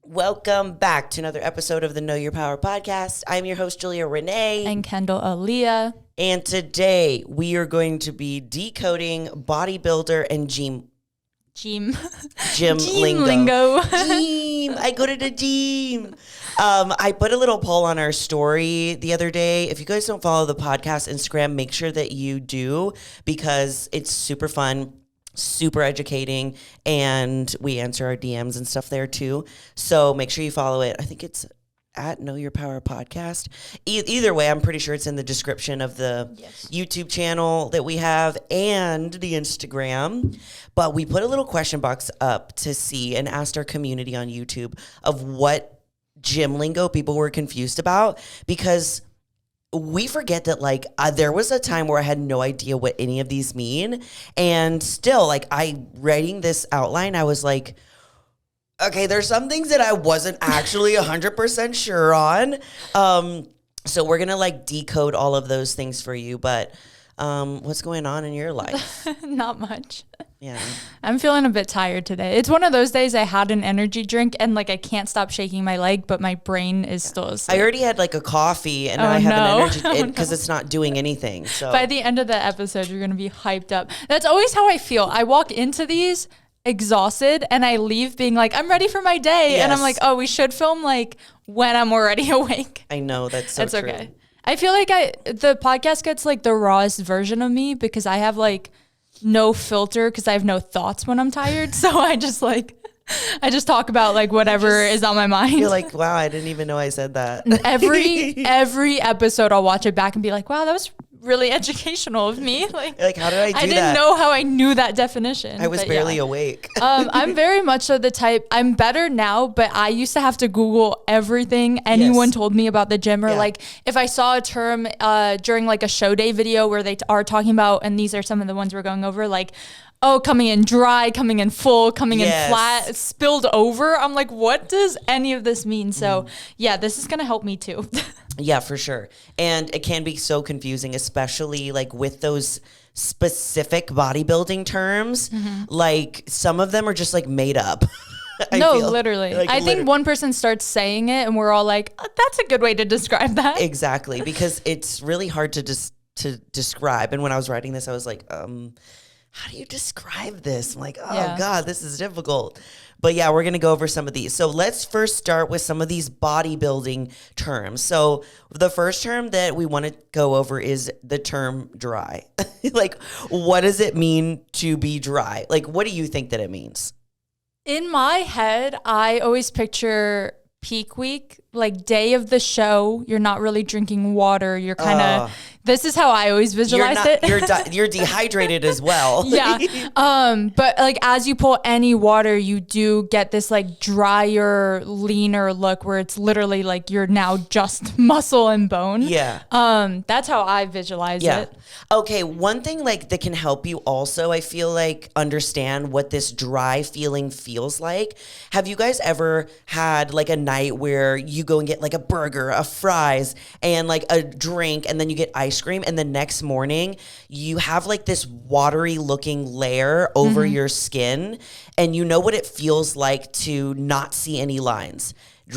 Welcome back to another episode of the Know Your Power podcast. I'm your host, Julia Renee. And Kendall Aaliyah. And today we are going to be decoding bodybuilder and gym lingo. Gym. I go to the gym. I put a little poll on our story the other day. If you guys don't follow the podcast Instagram, make sure that you do because it's super fun, super educating, and we answer our DMs and stuff there too. So make sure you follow it. I think it's at Know Your Power Podcast. Either way, I'm pretty sure it's in the description of the YouTube channel that we have and the Instagram. But we put a little question box up to see and asked our community on YouTube of what gym lingo people were confused about, because we forget that there was a time where I had no idea what any of these mean. And still, writing this outline, I was like, okay, there's some things that I wasn't actually 100% sure on. So we're going to decode all of those things for you. But what's going on in your life? Not much. Yeah. I'm feeling a bit tired today. It's one of those days I had an energy drink and I can't stop shaking my leg, but my brain is still asleep. I already had a coffee and now I have an energy because it's not doing anything. So by the end of the episode, you're going to be hyped up. That's always how I feel. I walk into these exhausted and I leave being I'm ready for my day. Yes. And I'm like, oh, we should film when I'm already awake. I know, that's so true. Okay. I feel the podcast gets the rawest version of me because I have no filter because I have no thoughts when I'm tired. So I just I just talk about whatever is on my mind. You're like, wow, I didn't even know I said that. Every episode I'll watch it back and be like, wow, that was really educational of me. How did I do that? I didn't know how I knew that definition. I was barely awake. I'm very much so the type, I'm better now, but I used to have to Google everything anyone told me about the gym, or if I saw a term during a show day video where they are talking about, and these are some of the ones we're going over, coming in dry, coming in full, coming in flat, spilled over. I'm like, what does any of this mean? So this is going to help me too. Yeah, for sure. And it can be so confusing, especially with those specific bodybuilding terms. Mm-hmm. Some of them are just made up. Literally. I think one person starts saying it and we're all like, oh, that's a good way to describe that. Exactly. Because it's really hard to describe. And when I was writing this, I was like, how do you describe this? I'm like, God, this is difficult. But we're going to go over some of these. So let's first start with some of these bodybuilding terms. So the first term that we want to go over is the term dry. What does it mean to be dry? What do you think that it means? In my head, I always picture peak week, day of the show. You're not really drinking water. You're kind of... This is how I always visualize it. You're dehydrated as well. Yeah. But as you pull any water, you do get this drier, leaner look where it's literally you're now just muscle and bone. Yeah. That's how I visualize it. Okay. One thing that can help you also, I feel understand what this dry feeling feels like. Have you guys ever had a night where you go and get a burger, a fries, and a drink, and then you get ice cream, and the next morning you have this watery looking layer over your skin, and you know what it feels like to not see any lines.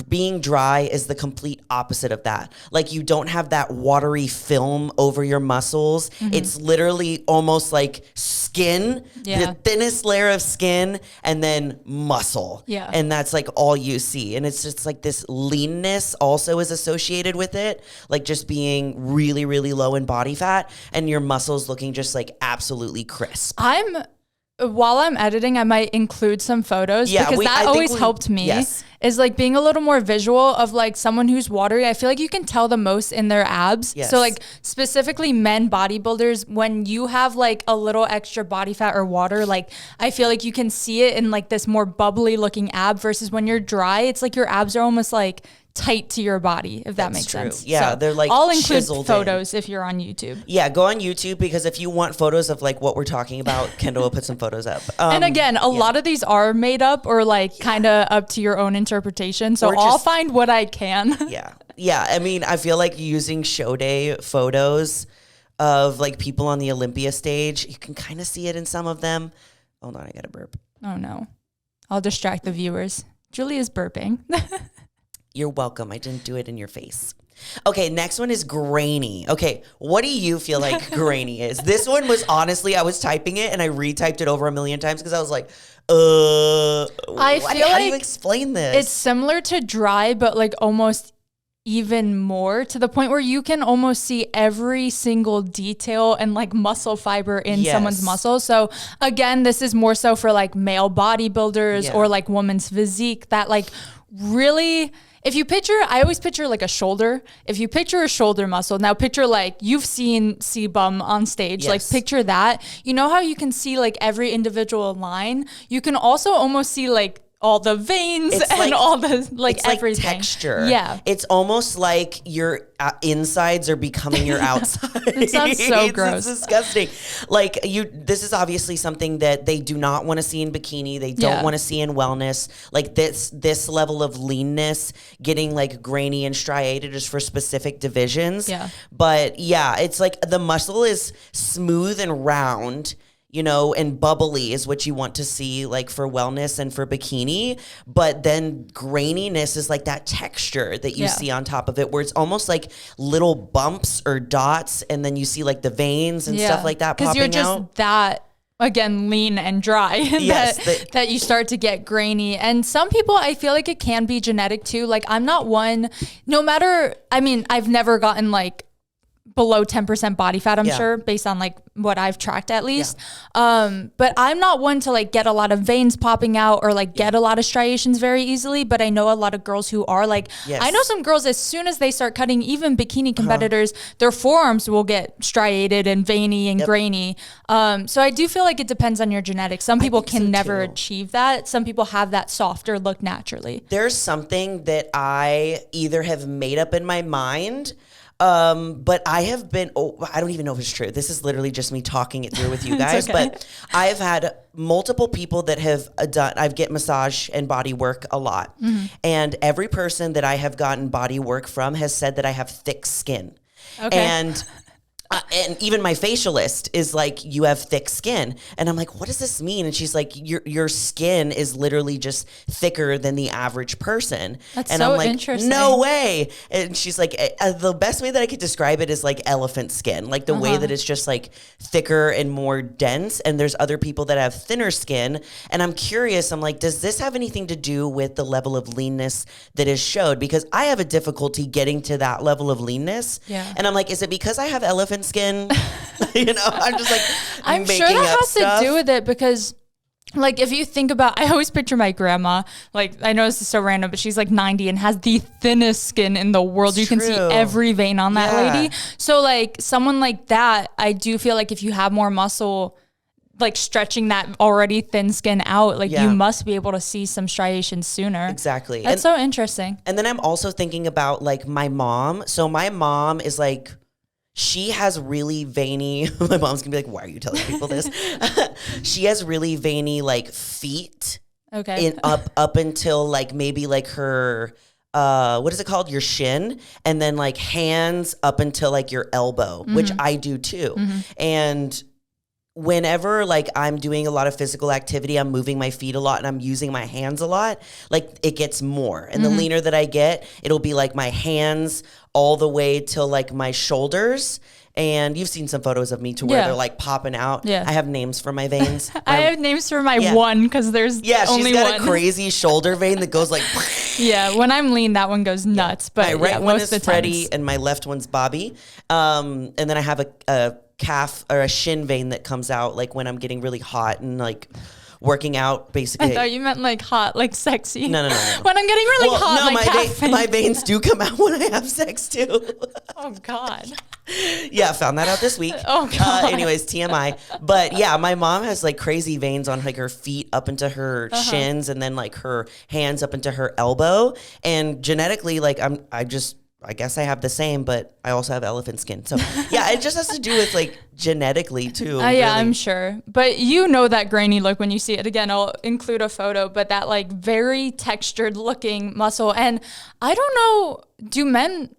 Being dry is the complete opposite of that. You don't have that watery film over your muscles. Mm-hmm. It's literally almost like skin, the thinnest layer of skin, and then muscle. Yeah. And that's all you see. And it's just this leanness also is associated with it. Just being really, really low in body fat and your muscles looking just absolutely crisp. While I'm editing, I might include some photos because that always helped me. Yes. Is being a little more visual of someone who's watery. I feel you can tell the most in their abs. Yes. So specifically men bodybuilders, when you have a little extra body fat or water, I feel you can see it in this more bubbly looking ab versus when you're dry, it's your abs are almost tight to your body, if that makes sense. Yeah, so they're I'll include photos if you're on YouTube. Yeah, go on YouTube because if you want photos of what we're talking about, Kendall will put some photos up. And again, a lot of these are made up or kind of up to your own interpretation. So I'll find what I can. Yeah. I mean, I feel using show day photos of people on the Olympia stage, you can kind of see it in some of them. Hold on, I got to burp. Oh no. I'll distract the viewers. Julia's burping. You're welcome. I didn't do it in your face. Okay, next one is grainy. Okay, what do you feel like grainy is? This one was honestly, I was typing it and I retyped it over 1,000,000 times because I was like, how do you explain this? It's similar to dry, but like almost even more, to the point where you can almost see every single detail and like muscle fiber in someone's muscle. So again, this is more so for like male bodybuilders or like woman's physique that like really, if you picture, I always picture like a shoulder. If you picture a shoulder muscle, now picture like you've seen C-Bum on stage, like picture that. You know how you can see like every individual line? You can also almost see like all the veins and all the like everything. Like texture. Yeah. It's almost like your insides are becoming your outsides. It sounds so gross. It's disgusting. Like this is obviously something that they do not want to see in bikini. They don't want to see in wellness. Like this level of leanness, getting like grainy and striated is for specific divisions. Yeah. But yeah, it's like the muscle is smooth and round, you know, and bubbly is what you want to see like for wellness and for bikini. But then graininess is like that texture that you see on top of it, where it's almost like little bumps or dots. And then you see like the veins and stuff like that popping out. Because you're just that, again, lean and dry that you start to get grainy. And some people, I feel like it can be genetic too. Like I'm not one, no matter, I mean, I've never gotten like below 10% body fat, I'm sure, based on like what I've tracked at least. But I'm not one to like get a lot of veins popping out or like get a lot of striations very easily. But I know a lot of girls who are like, I know some girls, as soon as they start cutting, even bikini competitors, their forearms will get striated and veiny and grainy. So I do feel like it depends on your genetics. Some people can never achieve that. Some people have that softer look naturally. There's something that I either have made up in my mind, but I have been, I don't even know if it's true. This is literally just me talking it through with you guys, but I've had multiple people that have I get massage and body work a lot. And every person that I have gotten body work from has said that I have thick skin. And even my facialist is like, you have thick skin. And I'm like, what does this mean? And she's like, your skin is literally just thicker than the average person. That's and so I'm like, interesting. no way. And she's like, the best way that I could describe it is like elephant skin, like the way that it's just like thicker and more dense. And there's other people that have thinner skin. And I'm curious, I'm like, does this have anything to do with the level of leanness that is showed? Because I have a difficulty getting to that level of leanness. And I'm like, is it because I have elephant skin? You know, I'm just like, I'm sure that has to do with it, because like if you think about, I always picture my grandma, like I know this is so random, but she's like 90 and has the thinnest skin in the world. You can see every vein on that lady. So like someone like that, I do feel like if you have more muscle, like stretching that already thin skin out, like you must be able to see some striations sooner. Exactly. That's so interesting. And then I'm also thinking about like my mom. So my mom is like, she has really veiny, my mom's gonna be like, why are you telling people this? She has really veiny like feet. Okay. Up until like maybe like her, what is it called? Your shin. And then like hands up until like your elbow, which I do too. And whenever like I'm doing a lot of physical activity, I'm moving my feet a lot and I'm using my hands a lot, like it gets more. And the leaner that I get, it'll be like my hands all the way till like my shoulders. And you've seen some photos of me to where they're like popping out. I have names for my veins. I have names for my one, because there's only she's got one. A crazy shoulder vein that goes like when I'm lean, that one goes nuts. But my right one is Freddie and my left one's Bobby. And then I have a calf or a shin vein that comes out like when I'm getting really hot and like working out, basically. I thought you meant like hot, like sexy. No. When I'm getting really hot, no, my veins do come out when I have sex too. Oh God. Yeah, found that out this week. Oh God. Anyways, TMI. But yeah, my mom has like crazy veins on like her feet up into her shins, and then like her hands up into her elbow. And genetically, like I guess I have the same, but I also have elephant skin. So yeah, it just has to do with like genetically too. Yeah, really. I'm sure. But you know that grainy look when you see it. Again, I'll include a photo, but that like very textured looking muscle. And I don't know, do men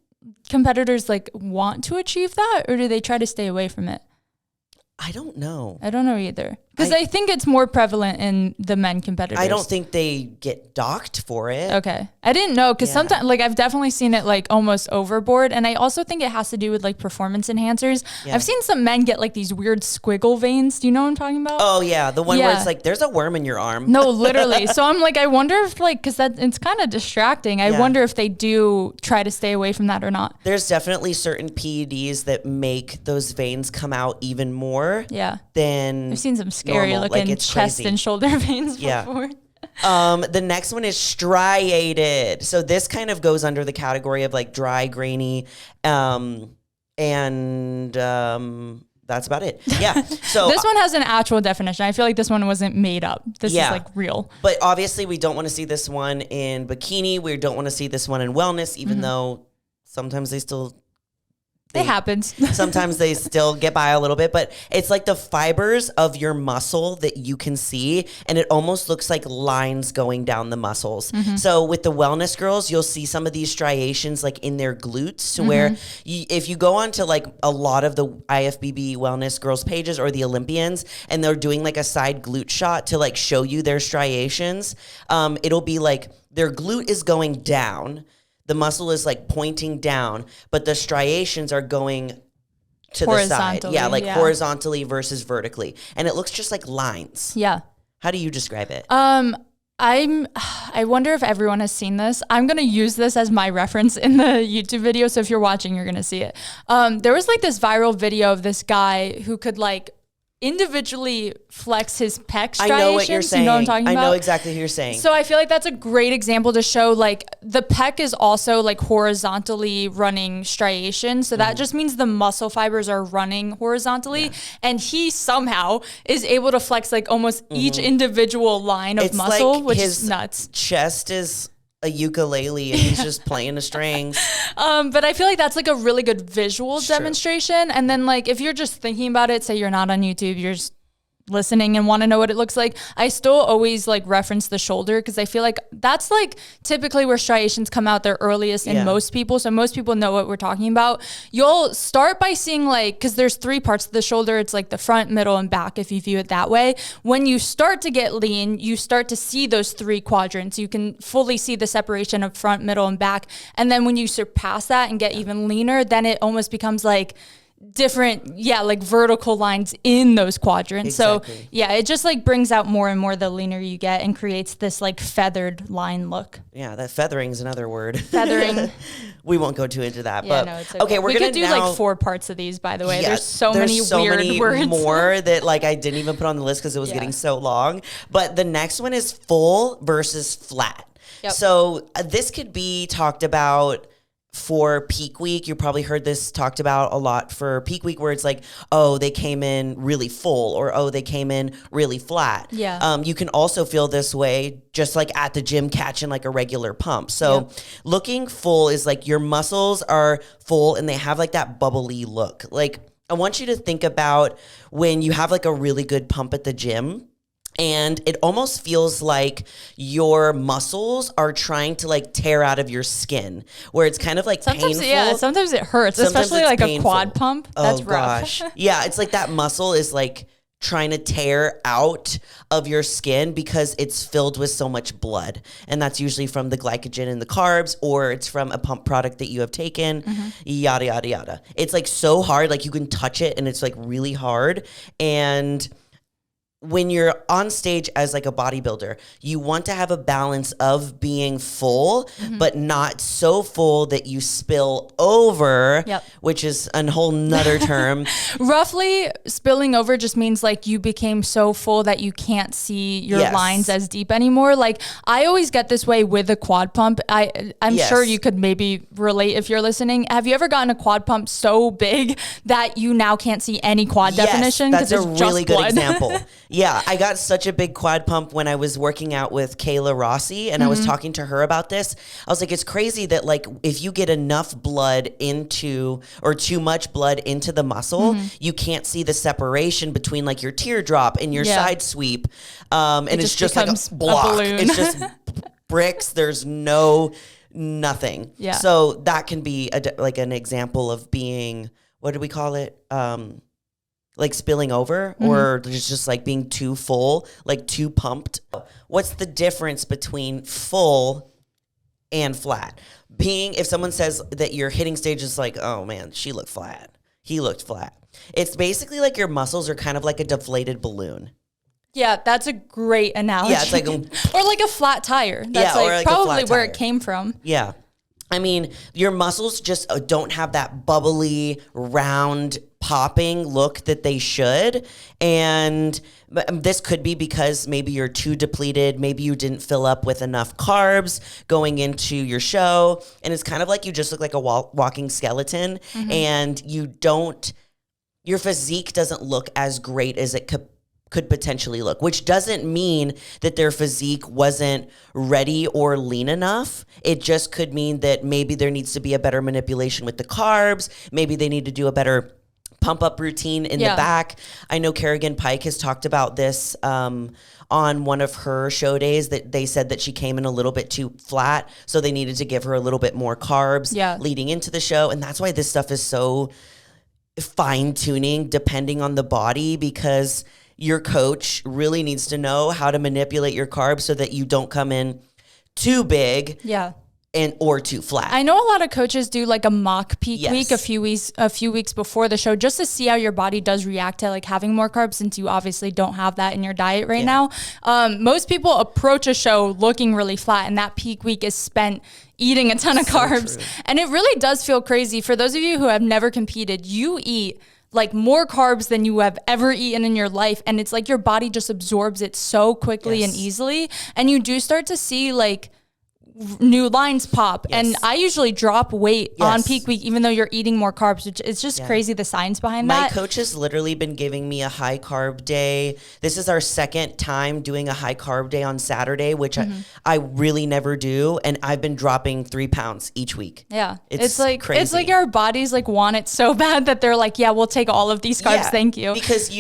competitors like want to achieve that, or do they try to stay away from it? I don't know. I don't know either. Because I think it's more prevalent in the men competitors. I don't think they get docked for it. Okay. I didn't know because sometimes like I've definitely seen it like almost overboard. And I also think it has to do with like performance enhancers. Yeah. I've seen some men get like these weird squiggle veins. Do you know what I'm talking about? Oh yeah. The one where it's like, there's a worm in your arm. No, literally. So I'm like, I wonder if like, cause it's kind of distracting. I wonder if they do try to stay away from that or not. There's definitely certain PEDs that make those veins come out even more. Yeah. Than I've seen some scary looking chest crazy. And shoulder veins before. The next one is striated. So this kind of goes under the category of like dry, grainy, and that's about it. Yeah. So this one has an actual definition. I feel like this one wasn't made up. This is like real. But obviously we don't want to see this one in bikini. We don't want to see this one in wellness, even though sometimes they still... It happens. Sometimes they still get by a little bit, but it's like the fibers of your muscle that you can see, and it almost looks like lines going down the muscles. So with the wellness girls, you'll see some of these striations like in their glutes to where if you go on to like a lot of the IFBB wellness girls pages or the Olympians, and they're doing like a side glute shot to like show you their striations, it'll be like their glute is going down. The muscle is like pointing down, but the striations are going to the side. Yeah, like horizontally versus vertically. And it looks just like lines. Yeah. How do you describe it? I wonder if everyone has seen this. I'm going to use this as my reference in the YouTube video. So if you're watching, you're going to see it. There was like this viral video of this guy who could like individually flex his pec striations. I know what you're saying. You know what I'm talking about? I know exactly who you're saying. So I feel like that's a great example to show like the pec is also like horizontally running striation. So that just means the muscle fibers are running horizontally. Yeah. And he somehow is able to flex like almost each individual line of muscle, like which is nuts. Chest is a ukulele and he's just playing the strings. But I feel like that's like a really good visual demonstration. And then like if you're just thinking about it, say you're not on YouTube, you're just listening and want to know what it looks like, I still always like reference the shoulder because I feel like that's like typically where striations come out their earliest in most people. So most people know what we're talking about. You'll start by seeing like, because there's 3 parts of the shoulder. It's like the front, middle, and back if you view it that way. When you start to get lean, you start to see those 3 quadrants. You can fully see the separation of front, middle, and back. And then when you surpass that and get even leaner, then it almost becomes like different like vertical lines in those quadrants. Exactly. So it just like brings out more and more the leaner you get and creates this like feathered line look. That feathering is another word. Feathering. We won't go too into that, but no, it's okay. We're gonna do like 4 parts of these, by the way. There's so many weird words more that like I didn't even put on the list because it was getting so long. But the next one is full versus flat. So this could be talked about for peak week. You probably heard this talked about a lot for peak week where it's like, oh, they came in really full or, oh, they came in really flat. You can also feel this way just like at the gym catching like a regular pump. So looking full is like your muscles are full and they have like that bubbly look. Like I want you to think about when you have like a really good pump at the gym. And it almost feels like your muscles are trying to like tear out of your skin, where it's kind of like painful. Yeah, sometimes it hurts, especially like painful. A quad pump. That's rough. Gosh. Yeah, it's like that muscle is like trying to tear out of your skin because it's filled with so much blood. And that's usually from the glycogen in the carbs, or it's from a pump product that you have taken, yada, yada, yada. It's like so hard, like you can touch it and it's like really hard. And when you're on stage as like a bodybuilder, you want to have a balance of being full, but not so full that you spill over, which is a whole nother term. Roughly, spilling over just means like you became so full that you can't see your lines as deep anymore. Like I always get this way with a quad pump. I'm sure you could maybe relate if you're listening. Have you ever gotten a quad pump so big that you now can't see any quad definition? That's a really good example. Yeah, I got such a big quad pump when I was working out with Kayla Rossi, and I was talking to her about this. I was like, it's crazy that like if you get enough blood into, or too much blood into the muscle, you can't see the separation between like your teardrop and your side sweep. And it's just like a block. It's just bricks. There's nothing. Yeah. So that can be like an example of being, what do we call it? like spilling over or just like being too full, like too pumped. What's the difference between full and flat? If someone says that your hitting stage is like, oh man, she looked flat. He looked flat. It's basically like your muscles are kind of like a deflated balloon. Yeah, that's a great analogy. Yeah, it's like or like a flat tire. That's like probably where it came from. Yeah. I mean, your muscles just don't have that bubbly, round, popping look that they should. And this could be because maybe you're too depleted. Maybe you didn't fill up with enough carbs going into your show. And it's kind of like you just look like a walking skeleton. And your physique doesn't look as great as it could potentially look, which doesn't mean that their physique wasn't ready or lean enough. It just could mean that maybe there needs to be a better manipulation with the carbs. Maybe they need to do a better pump up routine in the back. I know Kerrigan Pike has talked about this on one of her show days, that they said that she came in a little bit too flat. So they needed to give her a little bit more carbs leading into the show. And that's why this stuff is so fine tuning depending on the body, because your coach really needs to know how to manipulate your carbs so that you don't come in too big or too flat. I know a lot of coaches do like a mock peak week a few weeks before the show, just to see how your body does react to like having more carbs, since you obviously don't have that in your diet right now. Most people approach a show looking really flat, and that peak week is spent eating a ton of carbs. And it really does feel crazy. For those of you who have never competed, you eat like more carbs than you have ever eaten in your life. And it's like your body just absorbs it so quickly and easily. And you do start to see like new lines pop. And I usually drop weight on peak week, even though you're eating more carbs, which is just crazy, the science behind that. My coach has literally been giving me a high carb day. This is our second time doing a high carb day on Saturday, which I really never do. And I've been dropping 3 pounds each week. Yeah. It's like crazy. It's like our bodies like want it so bad that they're like, yeah, we'll take all of these carbs. Thank you. Because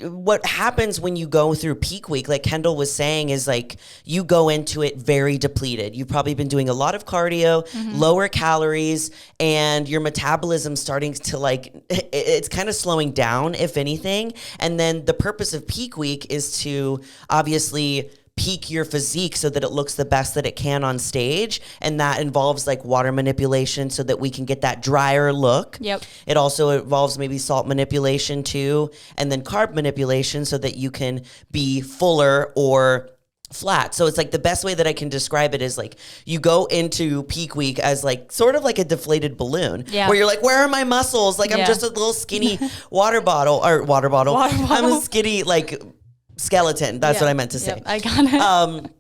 what happens when you go through peak week, like Kendall was saying, is like you go into it very depleted. You probably been doing a lot of cardio, lower calories, and your metabolism starting to like, it's kind of slowing down, if anything. And then the purpose of peak week is to obviously peak your physique so that it looks the best that it can on stage. And that involves like water manipulation so that we can get that drier look. It also involves maybe salt manipulation too, and then carb manipulation so that you can be fuller or flat. So it's like the best way that I can describe it is like you go into peak week as like sort of like a deflated balloon where you're like, where are my muscles? Like I'm just a little skinny water bottle. I'm a skinny like skeleton. That's what I meant to say. I got it.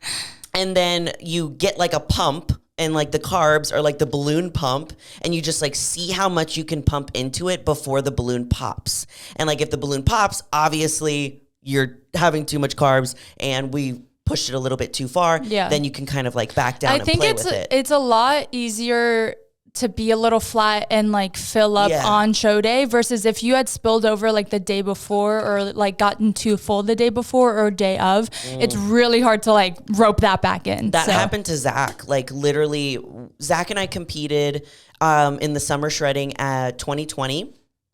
And then you get like a pump, and like the carbs are like the balloon pump, and you just like see how much you can pump into it before the balloon pops. And like if the balloon pops, obviously you're having too much carbs and we pushed it a little bit too far, then you can kind of like back down and play with it. It's a lot easier to be a little flat and like fill up on show day versus if you had spilled over like the day before or like gotten too full the day before or day of, it's really hard to like rope that back in. That happened to Zach. Like literally, Zach and I competed in the summer shredding at 2020.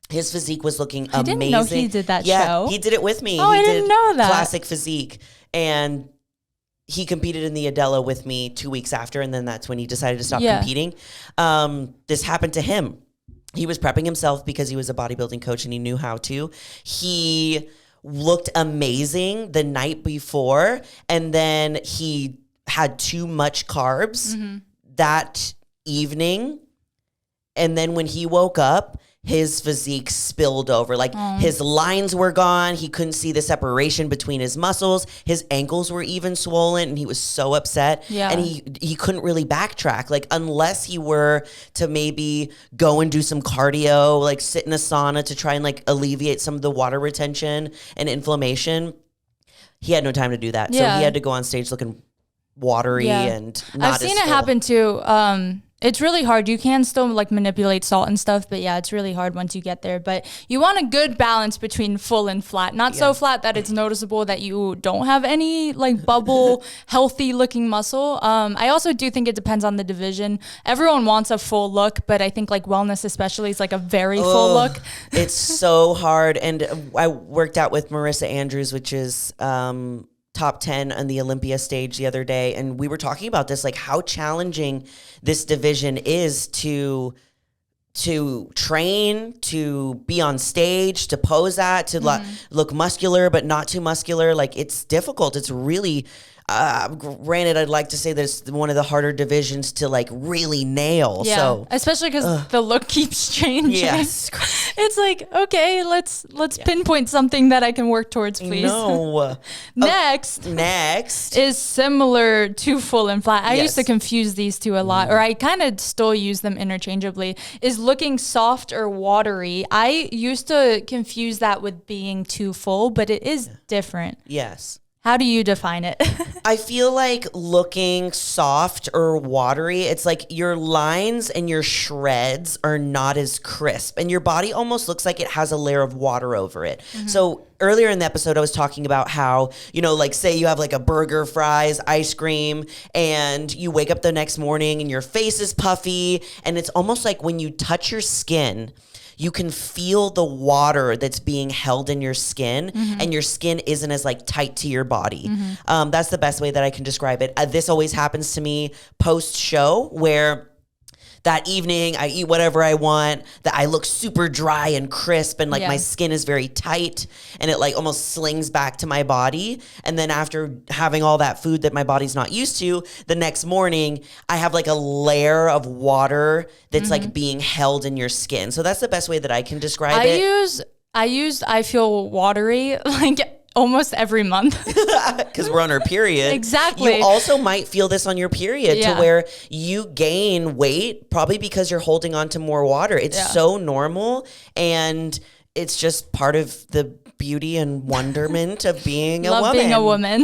His physique was looking amazing. I didn't know he did that show. Yeah, he did it with me. Oh, I didn't know that. Classic physique. And he competed in the Adela with me 2 weeks after, and then that's when he decided to stop competing. This happened to him. He was prepping himself because he was a bodybuilding coach and he knew how to. He looked amazing the night before, and then he had too much carbs that evening. And then when he woke up, his physique spilled over. Like his lines were gone. He couldn't see the separation between his muscles. His ankles were even swollen, and he was so upset. And he couldn't really backtrack. Like unless he were to maybe go and do some cardio, like sit in a sauna to try and like alleviate some of the water retention and inflammation. He had no time to do that. So he had to go on stage looking watery and not I've seen it happen too. It's really hard. You can still like manipulate salt and stuff, but yeah, it's really hard once you get there. But you want a good balance between full and flat. Not so flat that it's noticeable that you don't have any like bubble, healthy looking muscle. I also do think it depends on the division. Everyone wants a full look, but I think like wellness especially is like a very full look. It's so hard. And I worked out with Marissa Andrews, which is top 10 on the Olympia stage the other day. And we were talking about this, like how challenging this division is to train, to be on stage, to pose at, to look muscular, but not too muscular. Like it's difficult. It's really, granted, I'd like to say that it's one of the harder divisions to like really nail. Yeah, so especially because the look keeps changing. Yes. It's like, okay, let's pinpoint something that I can work towards, please. No. Next is similar to full and flat. I used to confuse these two a lot, or I kind of still use them interchangeably, is looking soft or watery. I used to confuse that with being too full, but it is different. Yes. How do you define it? I feel like looking soft or watery, it's like your lines and your shreds are not as crisp and your body almost looks like it has a layer of water over it. Mm-hmm. So earlier in the episode, I was talking about how, like say you have like a burger, fries, ice cream, and you wake up the next morning and your face is puffy. And it's almost like when you touch your skin, you can feel the water that's being held in your skin, and your skin isn't as like tight to your body. That's the best way that I can describe it. This always happens to me post-show, where that evening I eat whatever I want, that I look super dry and crisp, and like my skin is very tight, and it like almost slings back to my body. And then after having all that food that my body's not used to, the next morning I have like a layer of water that's like being held in your skin. So that's the best way that I can describe it. I feel watery like almost every month. Because we're on our period. Exactly. You also might feel this on your period to where you gain weight probably because you're holding on to more water. It's so normal, and it's just part of the beauty and wonderment of being a woman. Love being a woman.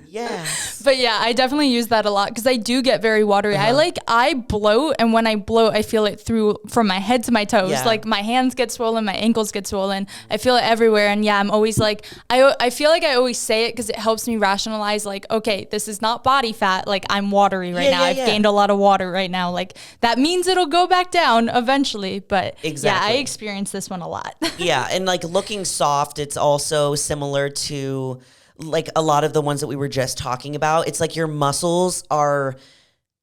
Yes. But yeah, I definitely use that a lot because I do get very watery. I bloat, and when I bloat, I feel it from my head to my toes. Yeah. Like my hands get swollen, my ankles get swollen. I feel it everywhere. And yeah, I'm always like, I feel like I always say it because it helps me rationalize like, okay, this is not body fat. Like I'm watery right now. I've gained a lot of water right now. Like that means it'll go back down eventually. But yeah, I experience this one a lot. Yeah. And like looking soft, it's also similar to like a lot of the ones that we were just talking about. It's like your muscles are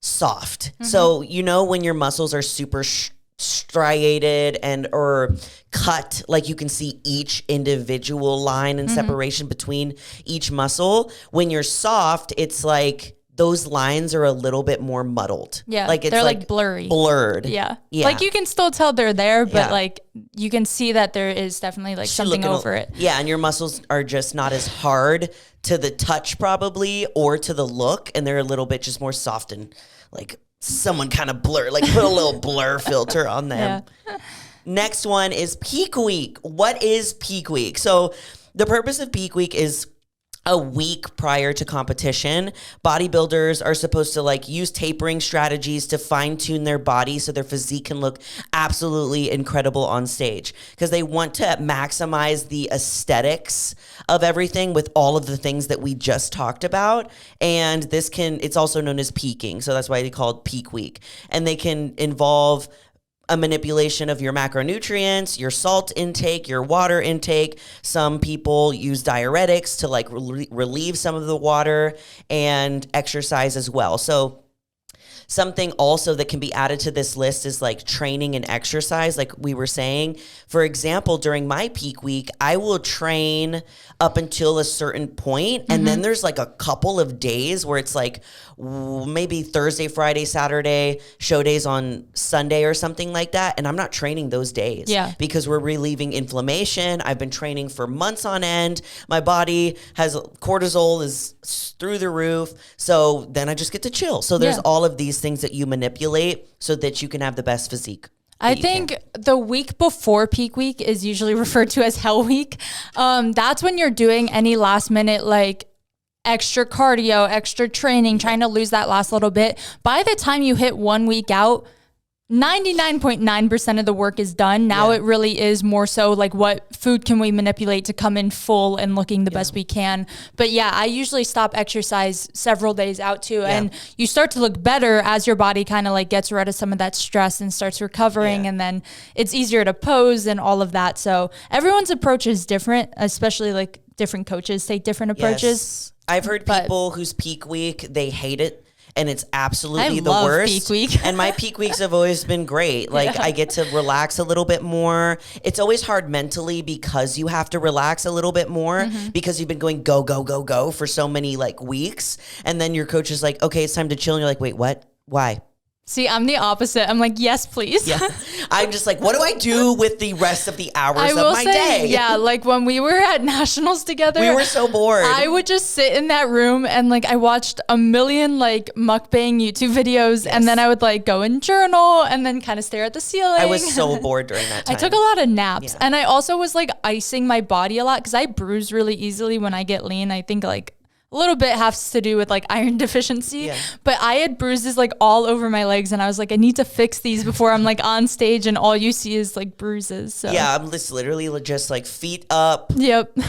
soft. So, when your muscles are super striated or cut, like you can see each individual line and separation between each muscle. When you're soft, it's like those lines are a little bit more muddled. Yeah. Like it's they're like blurred. Yeah. Like you can still tell they're there, but like you can see that there is definitely like something over it. Yeah. And your muscles are just not as hard to the touch probably or to the look. And they're a little bit just more soft and like someone kind of blur, like put a little blur filter on them. Yeah. Next one is peak week. What is peak week? So the purpose of peak week is a week prior to competition. Bodybuilders are supposed to like use tapering strategies to fine tune their body so their physique can look absolutely incredible on stage, because they want to maximize the aesthetics of everything with all of the things that we just talked about. And it's also known as peaking. So that's why they call it peak week. And they can involve a manipulation of your macronutrients, your salt intake, your water intake. Some people use diuretics to like relieve some of the water, and exercise as well. So something also that can be added to this list is like training and exercise, like we were saying. For example, during my peak week, I will train up until a certain point, and then there's like a couple of days where it's like maybe Thursday, Friday, Saturday, show days on Sunday or something like that, and I'm not training those days because we're relieving inflammation. I've been training for months on end. My body has cortisol is through the roof, so then I just get to chill. So there's all of these things that you manipulate so that you can have the best physique. I think the week before peak week is usually referred to as hell week. That's when you're doing any last minute, like extra cardio, extra training, trying to lose that last little bit. By the time you hit 1 week out, 99.9% of the work is done. Now it really is more so like what food can we manipulate to come in full and looking the best we can. But yeah, I usually stop exercise several days out too. And you start to look better as your body kind of like gets rid of some of that stress and starts recovering. And then it's easier to pose and all of that. So everyone's approach is different, especially like different coaches take different approaches. Yes. I've heard people whose peak week, they hate it. And it's absolutely the worst. Peak week. And my peak weeks have always been great. Like I get to relax a little bit more. It's always hard mentally because you have to relax a little bit more because you've been going go, go, go, go for so many like weeks. And then your coach is like, okay, it's time to chill. And you're like, wait, what? Why? See, I'm the opposite. I'm like, yes, please. Yeah. I'm just like, what do I do with the rest of the hours of my day? Yeah, like when we were at nationals together, we were so bored. I would just sit in that room and like I watched a million like mukbang YouTube videos and then I would like go and journal and then kind of stare at the ceiling. I was so bored during that time. I took a lot of naps and I also was like icing my body a lot because I bruise really easily when I get lean. I think like a little bit has to do with like iron deficiency, but I had bruises like all over my legs and I was like, I need to fix these before I'm like on stage and all you see is like bruises. So. Yeah, I'm just literally just like feet up,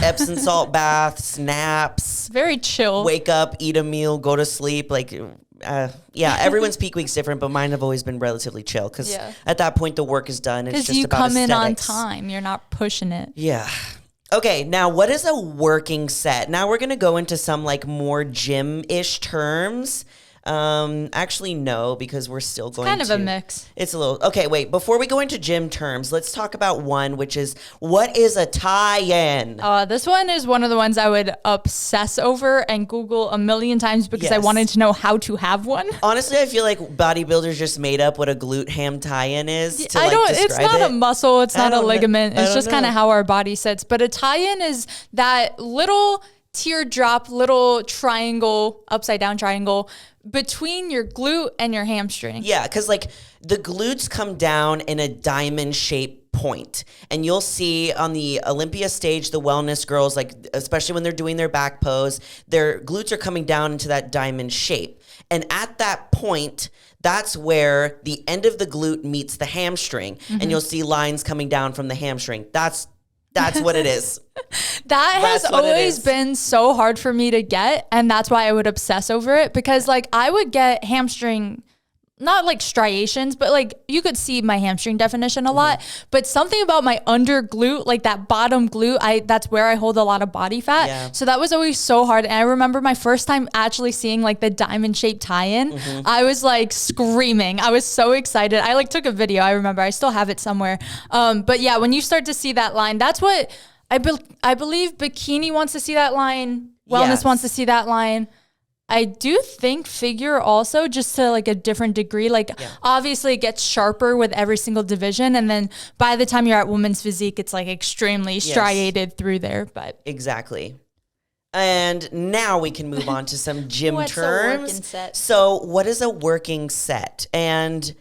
Epsom salt baths, naps. Very chill. Wake up, eat a meal, go to sleep. Like, everyone's peak week's different, but mine have always been relatively chill because at that point the work is done. It's just about aesthetics. Because you come in on time. You're not pushing it. Yeah. Okay, now what is a working set? Now we're going to go into some like more gym-ish terms. Actually, no, because we're still going to... kind of a mix. It's a little... Okay, wait. Before we go into gym terms, let's talk about one, which is, what is a tie-in? This one is one of the ones I would obsess over and Google a million times because I wanted to know how to have one. Honestly, I feel like bodybuilders just made up what a glute-ham tie-in is to It's not a muscle. It's not a ligament. It's just kind of how our body sits. But a tie-in is that little teardrop, little triangle, upside down triangle between your glute and your hamstring. Yeah, because like the glutes come down in a diamond shaped point. And you'll see on the Olympia stage, the wellness girls, like especially when they're doing their back pose, their glutes are coming down into that diamond shape. And at that point, that's where the end of the glute meets the hamstring. And you'll see lines coming down from the hamstring. That's what it is. That has always been so hard for me to get. And that's why I would obsess over it because like I would get hamstring, not like striations, but like you could see my hamstring definition a lot, but something about my under glute, like that bottom glute, that's where I hold a lot of body fat. Yeah. So that was always so hard. And I remember my first time actually seeing like the diamond shaped tie-in, I was like screaming. I was so excited. I like took a video. I remember I still have it somewhere. But yeah, when you start to see that line, that's what I believe bikini wants to see that line. Wellness wants to see that line. I do think figure also just to like a different degree. Like obviously it gets sharper with every single division. And then by the time you're at women's physique, it's like extremely striated through there. But exactly. And now we can move on to some gym What's terms. A working set? So what is a working set? And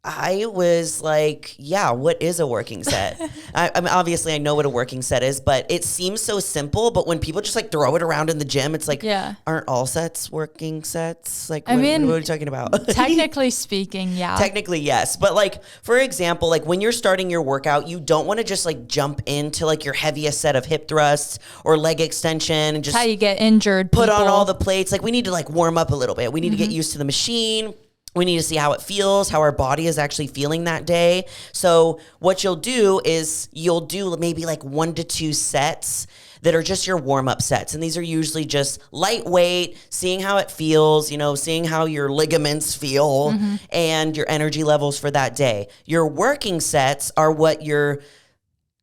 I was like, yeah, what is a working set? I mean, obviously I know what a working set is, but it seems so simple. But when people just like throw it around in the gym, it's like, aren't all sets working sets? Like, what are you talking about? Technically speaking, yeah. Technically, yes. But like, for example, like when you're starting your workout, you don't want to just like jump into like your heaviest set of hip thrusts or leg extension and just how you get injured. Put on all the plates. Like we need to like warm up a little bit. We need to get used to the machine. We need to see how it feels, how our body is actually feeling that day. So what you'll do is you'll do maybe like 1 to 2 sets that are just your warm-up sets. And these are usually just lightweight, seeing how it feels, seeing how your ligaments feel and your energy levels for that day. Your working sets are what you're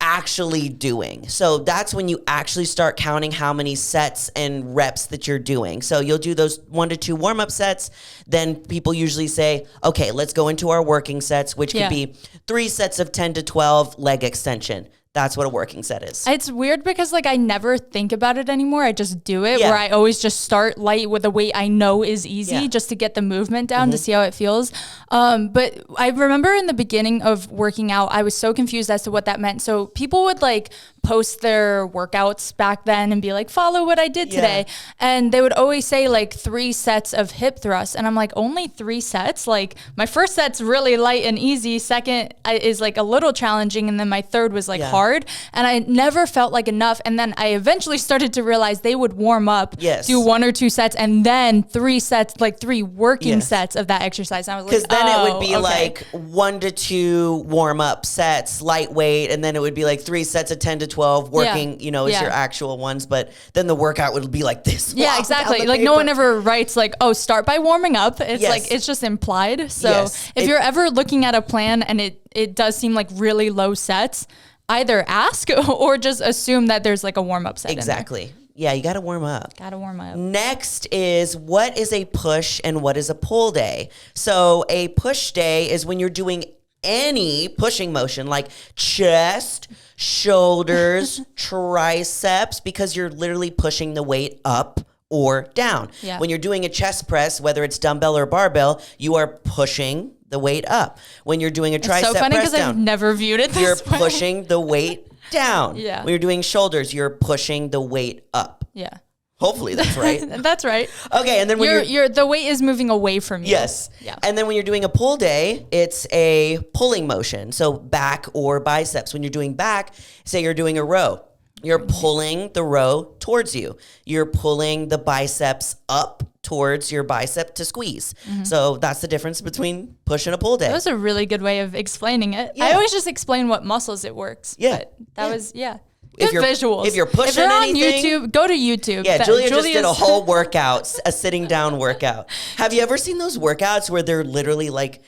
actually doing. So that's when you actually start counting how many sets and reps that you're doing. So you'll do those 1 to 2 warm-up sets. Then people usually say, okay, let's go into our working sets, which could be 3 sets of 10 to 12 leg extension. That's what a working set is. It's weird because like I never think about it anymore. I just do it where I always just start light with a weight I know is easy just to get the movement down to see how it feels. But I remember in the beginning of working out, I was so confused as to what that meant. So people would like post their workouts back then and be like, follow what I did today. And they would always say like 3 sets of hip thrusts. And I'm like, only 3 sets? Like my first set's really light and easy. Second is like a little challenging. And then my third was like hard. And I never felt like enough. And then I eventually started to realize they would warm up, do 1 or 2 sets, and then 3 sets, like 3 working sets of that exercise. And I was like, because then it would be like 1 to 2 warm up sets, lightweight. And then it would be like 3 sets of 10 to 12 working, you know, as your actual ones. But then the workout would be like this. Yeah, exactly. Like no one ever writes like, oh, start by warming up. It's like, it's just implied. So if you're ever looking at a plan and it does seem like really low sets, either ask or just assume that there's like a warm up set. Exactly. Yeah, you got to warm up. Got to warm up. Next is, what is a push and what is a pull day? So a push day is when you're doing any pushing motion like chest, shoulders, triceps, because you're literally pushing the weight up or down. Yeah. When you're doing a chest press, whether it's dumbbell or barbell, you are pushing the weight up. When you're doing a tricep press down, so funny because I've never viewed it this you're pushing the weight down. When you're doing shoulders, you're pushing the weight up. Yeah. Hopefully that's right. That's right. Okay, and then when you're the weight is moving away from you. Yes. Yeah. And then when you're doing a pull day, it's a pulling motion. So back or biceps. When you're doing back, say you're doing a row. You're pulling the row towards you. You're pulling the biceps up towards your bicep to squeeze. So that's the difference between push and a pull day. That was a really good way of explaining it. I always just explain what muscles it works. But that was, good visuals. If you're pushing anything, on YouTube, go to YouTube. Yeah, Julia just did a whole workout, a sitting down workout. Have you ever seen those workouts where they're literally like,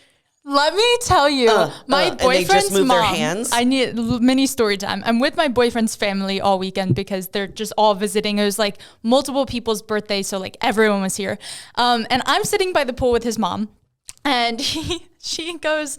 let me tell you, my boyfriend's and they just move mom, their hands? I need mini story time. I'm with my boyfriend's family all weekend because they're just all visiting. It was like multiple people's birthdays, so like everyone was here. And I'm sitting by the pool with his mom, and she goes,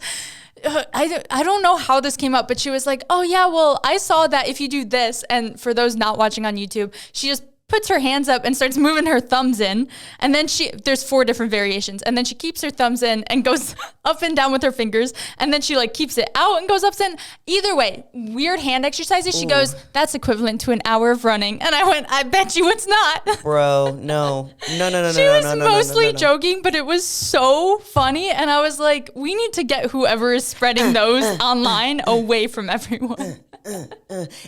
I don't know how this came up, but she was like, oh yeah, well, I saw that if you do this, and for those not watching on YouTube, she just puts her hands up and starts moving her thumbs in. And then there's 4 different variations. And then she keeps her thumbs in and goes up and down with her fingers. And then she like keeps it out and goes up and either way, weird hand exercises. She goes, that's equivalent to an hour of running. And I went, I bet you it's not. Bro, no. She was mostly joking, but it was so funny. And I was like, we need to get whoever is spreading those online away from everyone.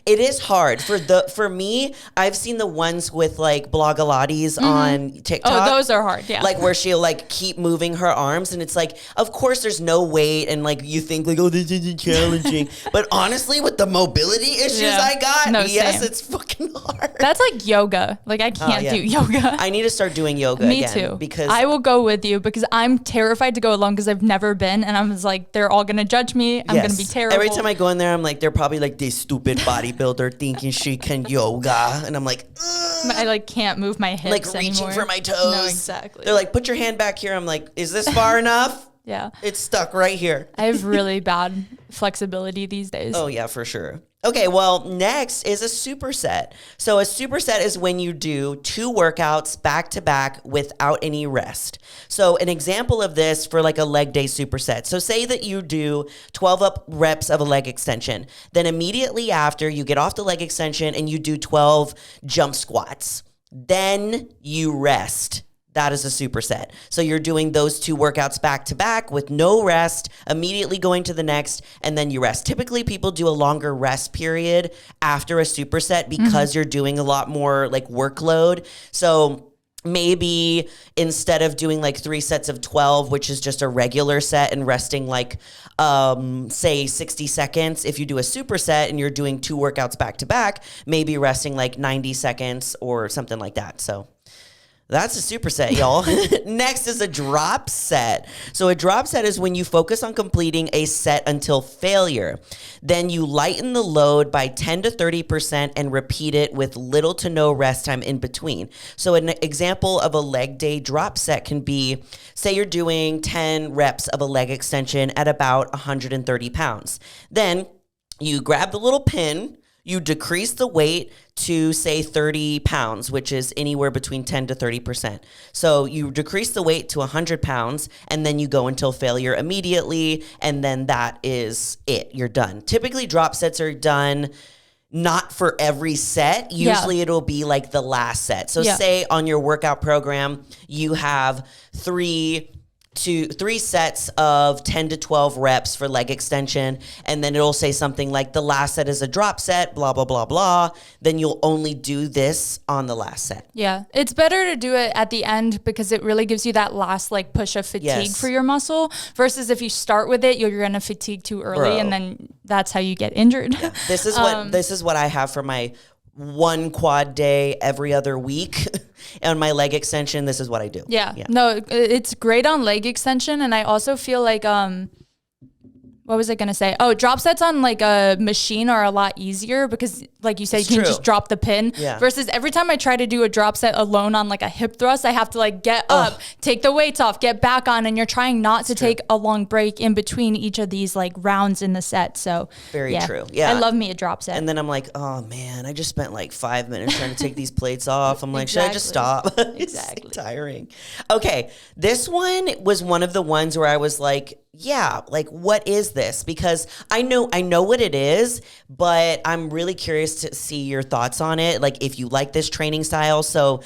It is hard for me. I've seen the ones with like Blogilates on TikTok. Oh, those are hard. Yeah, like where she'll like keep moving her arms, and it's like, of course, there's no weight, and like you think like, oh, this isn't challenging, but honestly, with the mobility issues I got, yes, it's fucking hard. That's like yoga. Like I can't do yoga. I need to start doing yoga. Me again, too. Because I will go with you because I'm terrified to go alone because I've never been, and I was like, they're all gonna judge me. I'm gonna be terrible. Every time I go in there, I'm like, they're probably like, this stupid bodybuilder thinking she can yoga, and I'm like, ugh. I like can't move my hips like reaching anymore. for my toes. No, exactly. They're like, put your hand back here. I'm like, is this far enough? Yeah, it's stuck right here. I have really bad flexibility these days. Oh yeah, for sure. Okay, well, next is a superset. So a superset is when you do 2 workouts back to back without any rest. So an example of this for like a leg day superset. So say that you do 12 up reps of a leg extension. Then immediately after, you get off the leg extension and you do 12 jump squats. Then you rest. That is a superset. So you're doing those 2 workouts back to back with no rest, immediately going to the next, and then you rest. Typically, people do a longer rest period after a superset because you're doing a lot more like workload. So maybe instead of doing like 3 sets of 12, which is just a regular set, and resting like, say 60 seconds, if you do a superset and you're doing 2 workouts back to back, maybe resting like 90 seconds or something like that. So that's a superset, y'all. Next is a drop set. So a drop set is when you focus on completing a set until failure. Then you lighten the load by 10 to 30% and repeat it with little to no rest time in between. So an example of a leg day drop set can be, say you're doing 10 reps of a leg extension at about 130 pounds. Then you grab the little pin, you decrease the weight to say 30 pounds, which is anywhere between 10 to 30%. So you decrease the weight to 100 pounds and then you go until failure immediately. And then that is it. You're done. Typically drop sets are done not for every set. Usually it'll be like the last set. So say on your workout program, you have three sets of 10 to 12 reps for leg extension. And then it'll say something like the last set is a drop set, blah, blah, blah, blah. Then you'll only do this on the last set. Yeah. It's better to do it at the end because it really gives you that last like push of fatigue for your muscle versus if you start with it, you're going to fatigue too early and then that's how you get injured. Yeah. This is what I have for my one quad day every other week. On my leg extension, this is what I do. Yeah. No, it's great on leg extension. And I also feel like, what was I going to say? Oh, drop sets on like a machine are a lot easier because like you said, you can just drop the pin versus every time I try to do a drop set alone on like a hip thrust, I have to like get up, take the weights off, get back on. And you're trying not to take a long break in between each of these like rounds in the set. So very true. Yeah. I love me a drop set. And then I'm like, oh man, I just spent like 5 minutes trying to take these plates off. I'm like, should I just stop? Exactly. It's tiring. Okay. This one was one of the ones where I was like, yeah, like what is this? Because I know what it is, but I'm really curious to see your thoughts on it. Like if you like this training style. So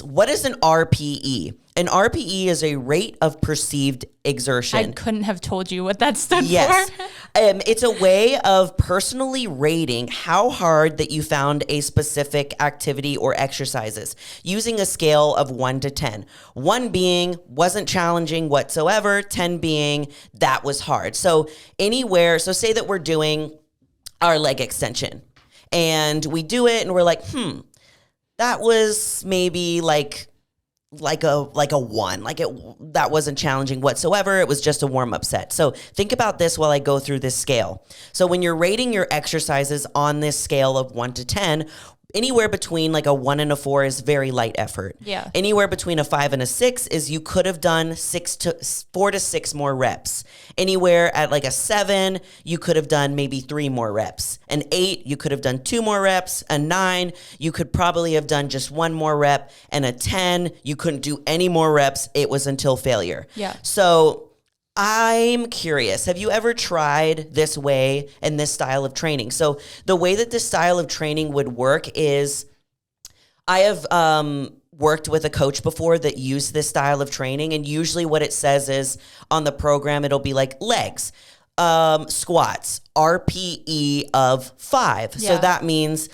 what is an RPE? An RPE is a rate of perceived exertion. I couldn't have told you what that stood for. It's a way of personally rating how hard that you found a specific activity or exercises using a scale of 1 to 10. 1 being wasn't challenging whatsoever, 10 being that was hard. So say that we're doing our leg extension and we do it and we're like, that was maybe like a 1, that wasn't challenging whatsoever. It was just a warm-up set. So think about this while I go through this scale. So when you're rating your exercises on this scale of 1 to 10, anywhere between like a 1 and a 4 is very light effort. Yeah. Anywhere between a 5 and a 6 is you could have done 4 to 6 more reps. Anywhere at like a 7, you could have done maybe 3 more reps. An 8, you could have done 2 more reps. A 9, you could probably have done just 1 more rep. And a 10, you couldn't do any more reps. It was until failure. Yeah. So I'm curious, have you ever tried this way and this style of training? So the way that this style of training would work is I have worked with a coach before that used this style of training. And usually what it says is on the program, it'll be like legs, squats, RPE of 5. Yeah. So that means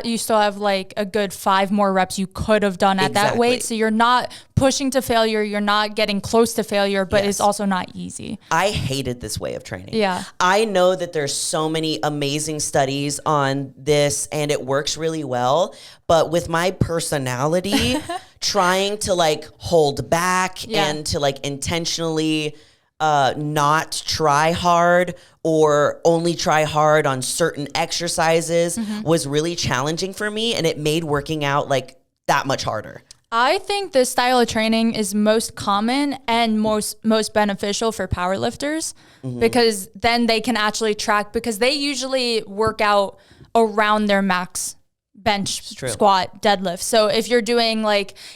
you still have like a good 5 more reps you could have done at that weight. So you're not pushing to failure. You're not getting close to failure, but it's also not easy. I hated this way of training. Yeah. I know that there's so many amazing studies on this and it works really well, but with my personality, trying to like hold back and to like intentionally not try hard or only try hard on certain exercises was really challenging for me, and it made working out like that much harder. I think this style of training is most common and most beneficial for powerlifters because then they can actually track, because they usually work out around their max bench, squat, deadlift. So if you're doing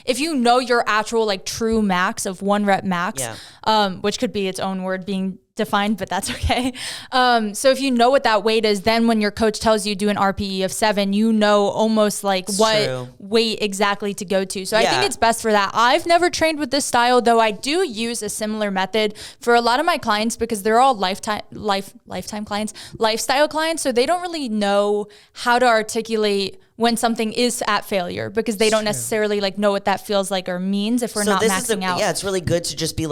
if you know your actual true max of 1 rep max, which could be its own word being defined, but that's okay. So if you know what that weight is, then when your coach tells you do an RPE of 7, you know almost what weight exactly to go to. So I think it's best for that. I've never trained with this style, though I do use a similar method for a lot of my clients because they're all lifetime clients, lifestyle clients. So they don't really know how to articulate when something is at failure because they don't necessarily know what that feels like or means if we're not maxing out. Yeah, it's really good to just be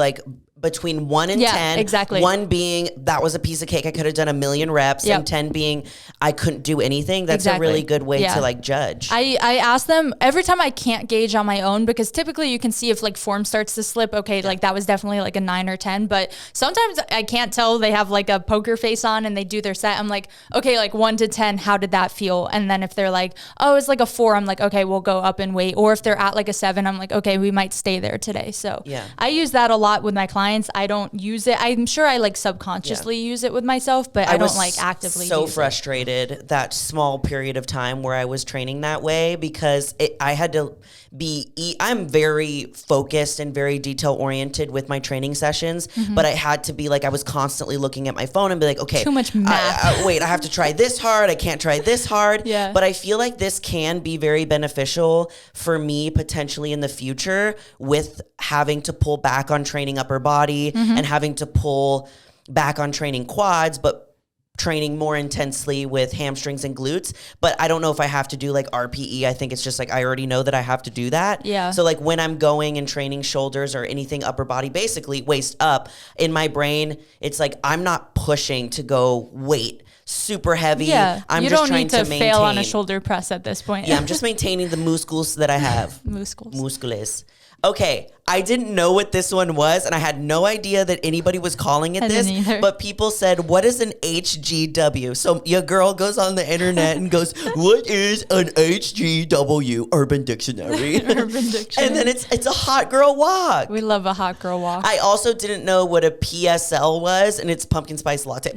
between 1 and 10. Exactly. 1 being that was a piece of cake. I could have done a million reps, and 10 being I couldn't do anything. That's a really good way to judge. I ask them every time I can't gauge on my own because typically you can see if form starts to slip. Okay, that was definitely a 9 or 10. But sometimes I can't tell. They have a poker face on and they do their set. I'm okay, 1 to 10, how did that feel? And then if they're oh, it's a 4, I'm okay, we'll go up in weight. Or if they're at a 7, I'm okay, we might stay there today. So I use that a lot with my clients. clients. I don't use it. I'm sure I like subconsciously use it with myself, but I don't like actively use it. So frustrated that small period of time where I was training that way, because I had to I'm very focused and very detail oriented with my training sessions, but I had to be like, I was constantly looking at my phone and be like, okay, too much math. Wait, I have to try this hard. I can't try this hard. Yeah. But I feel like this can be very beneficial for me potentially in the future, with having to pull back on training upper body and having to pull back on training quads, but training more intensely with hamstrings and glutes. But I don't know if I have to do like RPE. I think it's just like, I already know that I have to do that. Yeah. So like when I'm going and training shoulders or anything upper body, basically waist up, in my brain, it's like, I'm not pushing to go weight super heavy. Yeah. I'm you just don't trying need to to maintain. fail on a shoulder press at this point. Yeah, I'm just maintaining the muscles that I have. Muscules. Okay, I didn't know what this one was, and I had no idea that anybody was calling it this, but people said, what is an HGW? So your girl goes on the internet and goes, what is an HGW? Urban Dictionary. Urban Dictionary. And then it's a hot girl walk. We love a hot girl walk. I also didn't know what a PSL was, and it's pumpkin spice latte.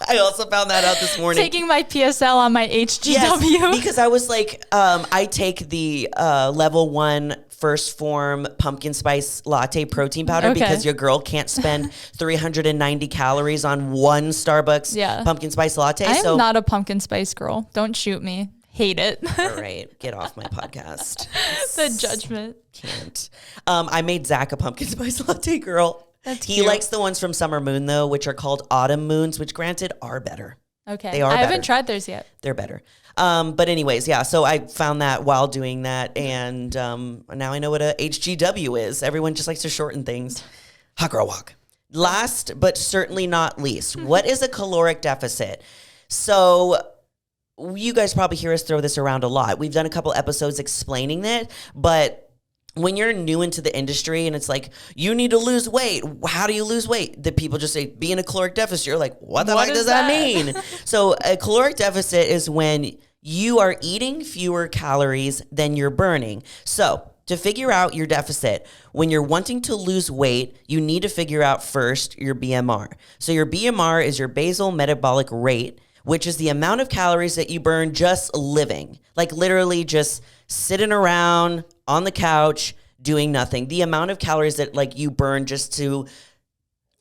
I also found that out this morning. Taking my PSL on my HGW. Yes, because I was like, I take the level 1 first form pumpkin spice latte protein powder because your girl can't spend 390 calories on one Starbucks pumpkin spice latte. I'm not a pumpkin spice girl. Don't shoot me. Hate it. All right, get off my podcast. The judgment. Can't. I made Zach a pumpkin spice latte girl. That's he cute. likes the ones from Summer Moon, though, which are called Autumn Moons, which granted are better. Okay. They are I better. haven't tried theirs yet. They're better. But anyways, yeah, so I found that while doing that, and now I know what a HGW is. Everyone just likes to shorten things. Hot girl walk. Last, but certainly not least, what is a caloric deficit? So you guys probably hear us throw this around a lot. We've done a couple episodes explaining it, but when you're new into the industry and it's like, you need to lose weight. How do you lose weight? The people just say, be in a caloric deficit. You're like, what the heck does that mean? So a caloric deficit is when you are eating fewer calories than you're burning. So to figure out your deficit, when you're wanting to lose weight, you need to figure out first your BMR. So your BMR is your basal metabolic rate, which is the amount of calories that you burn just living, like literally just sitting around on the couch doing nothing. The amount of calories that like you burn just to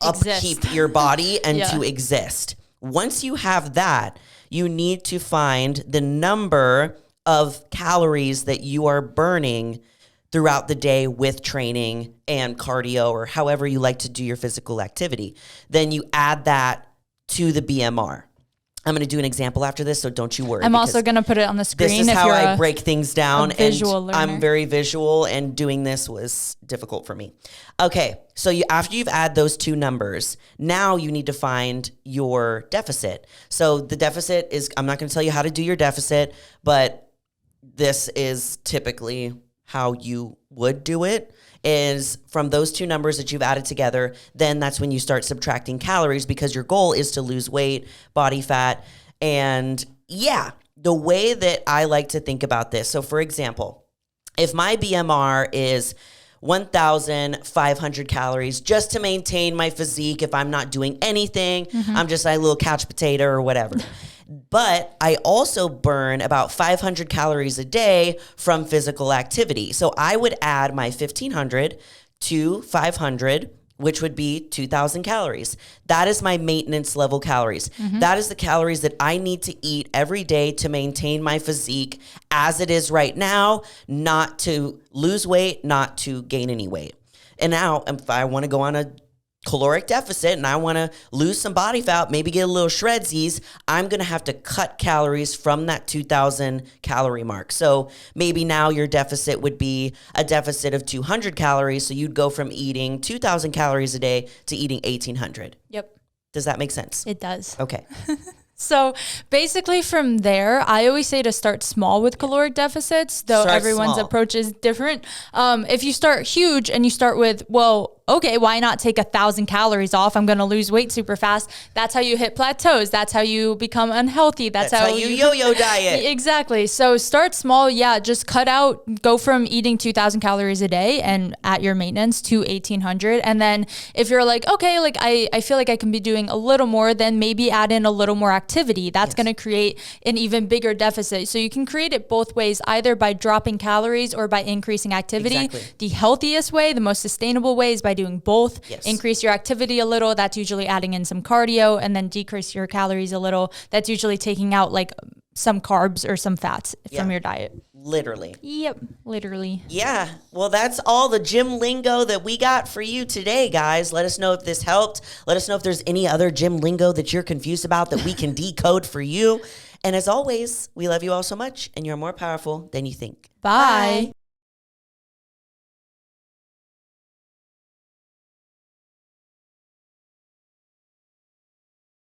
upkeep your body and to exist. Once you have that, you need to find the number of calories that you are burning throughout the day with training and cardio, or however you like to do your physical activity. Then you add that to the BMR. I'm going to do an example after this, so don't you worry. I'm also going to put it on the screen. This is how I break things down. Visual learner. I'm very visual, and doing this was difficult for me. Okay, so after you've added those two numbers, now you need to find your deficit. So the deficit is, I'm not going to tell you how to do your deficit, but this is typically how you would do it. Is from those two numbers that you've added together, then that's when you start subtracting calories, because your goal is to lose weight, body fat. And yeah, the way that I like to think about this. So for example, if my BMR is 1,500 calories just to maintain my physique, if I'm not doing anything, I'm just a little couch potato or whatever. But I also burn about 500 calories a day from physical activity. So I would add my 1,500 to 500, which would be 2,000 calories. That is my maintenance level calories. That is the calories that I need to eat every day to maintain my physique as it is right now, not to lose weight, not to gain any weight. And now if I want to go on a caloric deficit and I want to lose some body fat, maybe get a little shredsies, I'm going to have to cut calories from that 2,000 calorie mark. So maybe now your deficit would be a deficit of 200 calories. So you'd go from eating 2,000 calories a day to eating 1,800. Yep. Does that make sense? It does. Okay. So basically from there, I always say to start small with caloric deficits, though everyone's approach is different. If you start huge and you start with, okay, why not take 1,000 calories off? I'm going to lose weight super fast. That's how you hit plateaus. That's how you become unhealthy. That's how you yo-yo diet. Exactly. So start small. Yeah, just cut out, go from eating 2,000 calories a day and at your maintenance to 1,800. And then if you're like, okay, like I feel like I can be doing a little more, then maybe add in a little more activity. That's going to create an even bigger deficit. So you can create it both ways, either by dropping calories or by increasing activity. Exactly. The healthiest way, the most sustainable way is by doing both. Yes. Increase your activity a little. That's usually adding in some cardio, and then decrease your calories a little. That's usually taking out like some carbs or some fats from your diet. Literally. Yep. Literally. Yeah. Well, that's all the gym lingo that we got for you today, guys. Let us know if this helped. Let us know if there's any other gym lingo that you're confused about that we can decode for you. And as always, we love you all so much, and you're more powerful than you think. Bye.